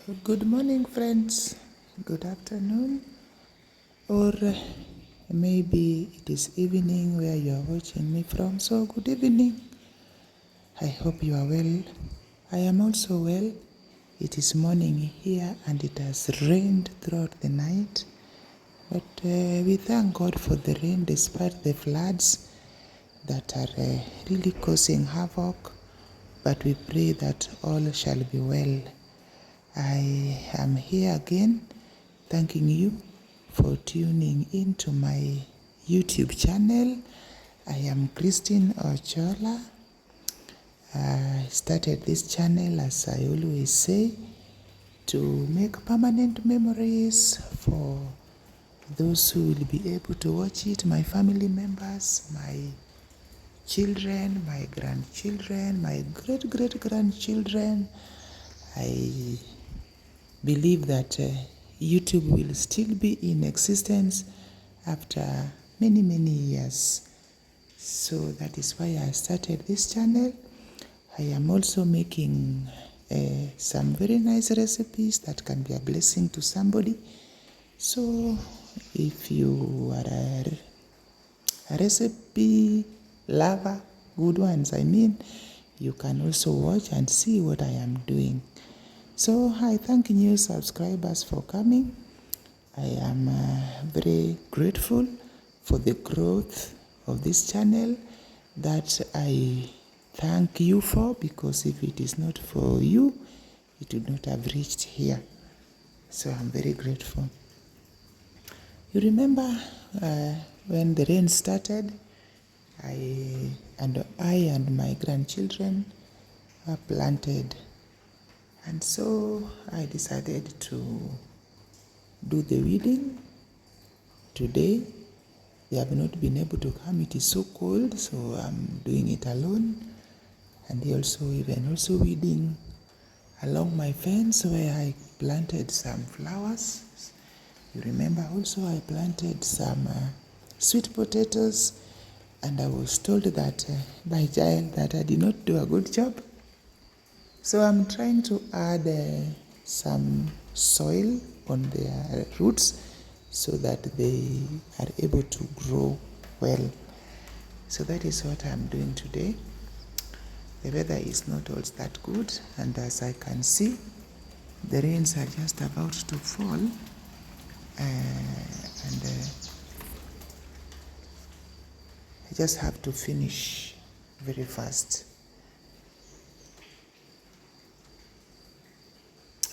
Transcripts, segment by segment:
Good morning, friends. Good afternoon, or maybe it is evening where you are watching me from. So, good evening. I hope you are well. I am also well. It is morning here and it has rained throughout the night. But we thank God for the rain despite the floods that are really causing havoc. But we pray that all shall be well. I am here again thanking you for tuning into my YouTube channel. I am Christine Ochola. I started this channel, as I always say, to make permanent memories for those who will be able to watch it, my family members, my children, my grandchildren, my great-great-grandchildren. I believe that YouTube will still be in existence after many years. So that is why I started this channel. I am also making some very nice recipes that can be a blessing to somebody. So if you are a recipe lover, good ones I mean, you can also watch and see what I am doing. So I thank new subscribers for coming. I am very grateful for the growth of this channel that I thank you for, because if it is not for you, it would not have reached here. So I'm very grateful. You remember when the rain started, I and my grandchildren were planted. And so I decided to do the weeding today. They have not been able to come. It is so cold, so I'm doing it alone. And also weeding along my fence where I planted some flowers. You remember also I planted some sweet potatoes, and I was told that by Giles that I did not do a good job. So I'm trying to add some soil on their roots so that they are able to grow well. So that is what I'm doing today. The weather is not all that good, and as I can see, the rains are just about to fall, and I just have to finish very fast.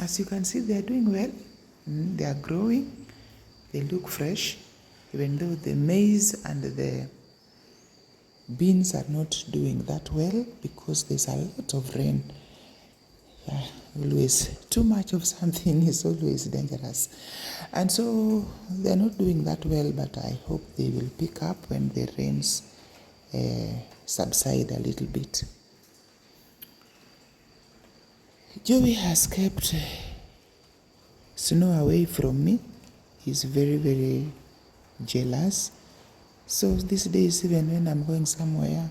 As you can see, they are doing well. They are growing. They look fresh, even though the maize and the beans are not doing that well because there's a lot of rain. Yeah, always too much of something is always dangerous. And so they're not doing that well, but I hope they will pick up when the rains subside a little bit. Joey has kept Snow away from me. He's very jealous. So these days, even when I'm going somewhere,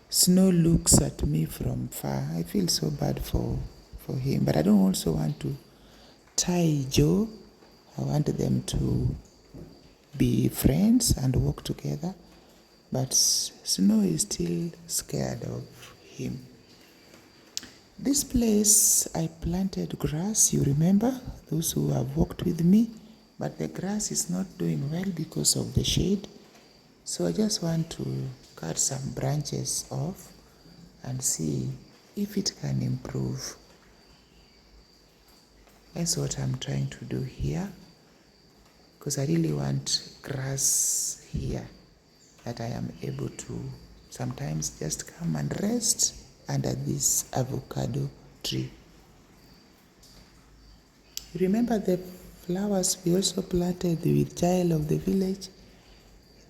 Snow looks at me from far. I feel so bad for him, but I don't also want to tie Joe. I want them to be friends and work together, but Snow is still scared of him. This place, I planted grass, you remember, those who have worked with me, but the grass is not doing well because of the shade. So I just want to cut some branches off and see if it can improve. That's what I'm trying to do here, because I really want grass here that I am able to sometimes just come and rest under this avocado tree. You remember the flowers we also planted with Giles of the village?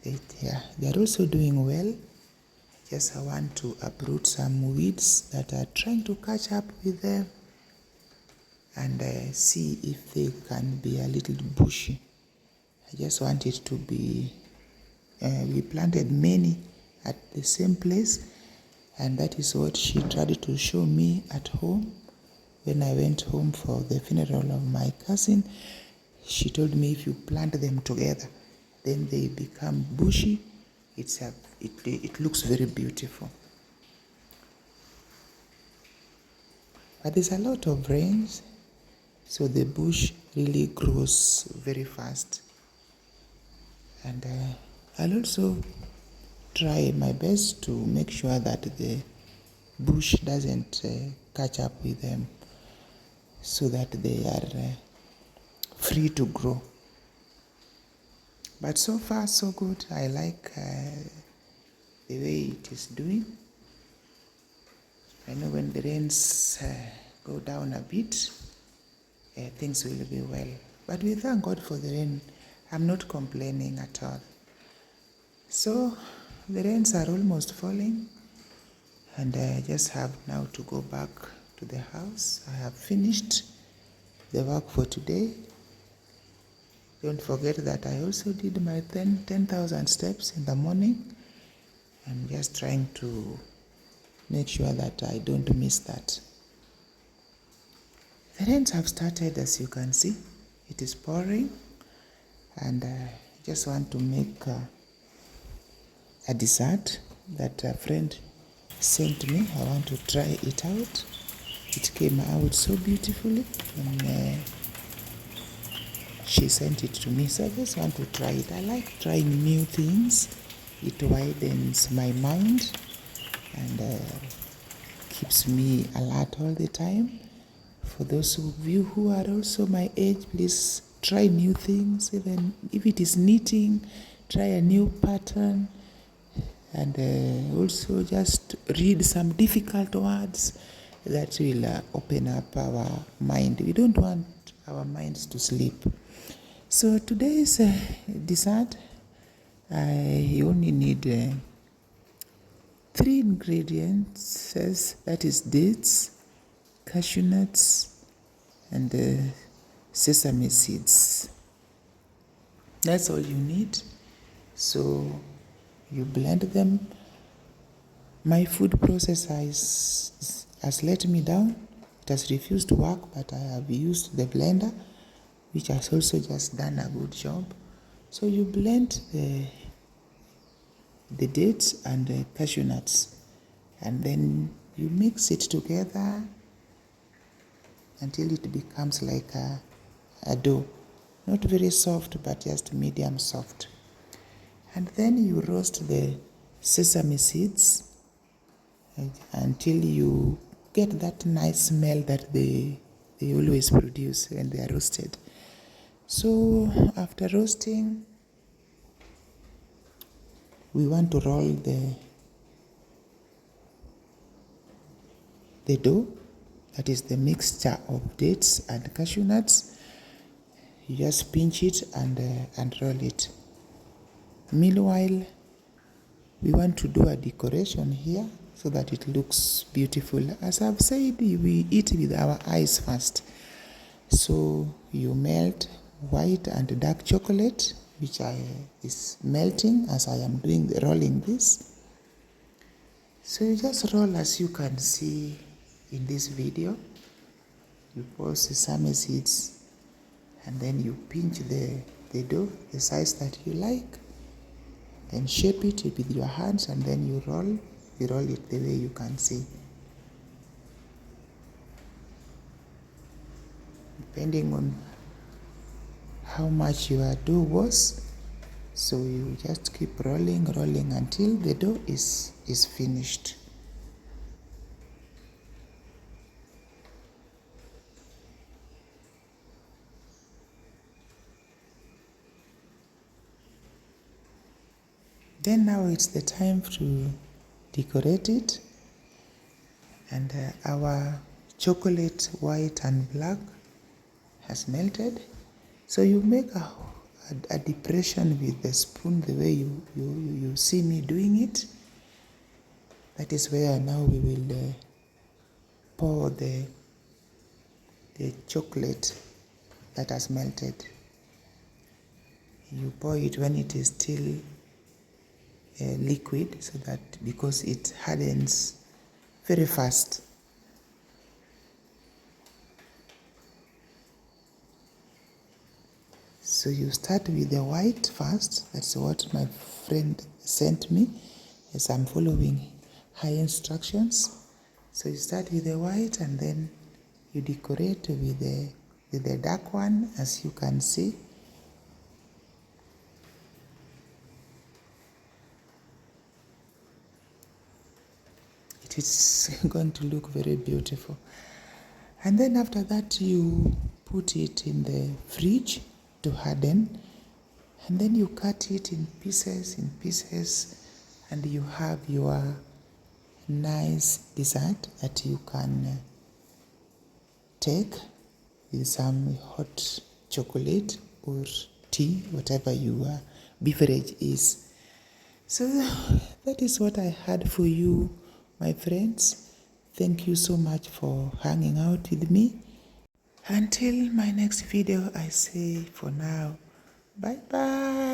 They are also doing well. Just I want to uproot some weeds that are trying to catch up with them and see if they can be a little bushy. I just want it to be, we planted many at the same place, and that is what she tried to show me at home. when I went home for the funeral of my cousin, she told me if you plant them together, then they become bushy. It looks very beautiful. But there's a lot of rains, so the bush really grows very fast. And I'll also try my best to make sure that the bush doesn't catch up with them, so that they are free to grow. But so far so good. I like the way it is doing. I know when the rains go down a bit, things will be well. But we thank God for the rain. I'm not complaining at all. So the rains are almost falling, and I just have now to go back to the house. I have finished the work for today. Don't forget that I also did my 10,000 steps in the morning. I'm just trying to make sure that I don't miss that. The rains have started, as you can see. It is pouring, and I just want to make a dessert that a friend sent me. I want to try it out. It came out so beautifully, and she sent it to me, so I just want to try it. I like trying new things. It widens my mind and keeps me alert all the time. For those of you who are also my age, please try new things. Even if it is knitting, try a new pattern, and also just read some difficult words that will open up our mind. We don't want our minds to sleep. So today's dessert, I only need 3 ingredients, that is dates, cashew nuts, and sesame seeds. That's all you need. So you blend them. My food processor has let me down. It has refused to work, but I have used the blender, which has also just done a good job. So you blend the dates and the cashew nuts, and then you mix it together until it becomes like a dough. Not very soft, but just medium soft. And then you roast the sesame seeds until you get that nice smell that they always produce when they are roasted. So after roasting, we want to roll the dough, that is the mixture of dates and cashew nuts. You just pinch it and roll it. Meanwhile, we want to do a decoration here so that it looks beautiful. As I've said, we eat with our eyes first. So you melt white and dark chocolate, which is melting as I am rolling this. So you just roll as you can see in this video. You pour sesame seeds, and then you pinch the dough the size that you like. Then shape it with your hands, and then you roll it the way you can see. Depending on how much your dough was, so you just keep rolling until the dough is finished. Then now it's the time to decorate it, and our chocolate white and black has melted. So you make a depression with the spoon the way you see me doing it. That is where now we will pour the chocolate that has melted. You pour it when it is still liquid, so that because it hardens very fast. So you start with the white first. That's what my friend sent me as I'm following her instructions. So you start with the white and then you decorate with the dark one, as you can see. It is going to look very beautiful. And then after that, you put it in the fridge to harden. And then you cut it in pieces, and you have your nice dessert that you can take with some hot chocolate or tea, whatever your beverage is. So that is what I had for you, my friends. Thank you so much for hanging out with me. Until my next video, I say for now, bye bye.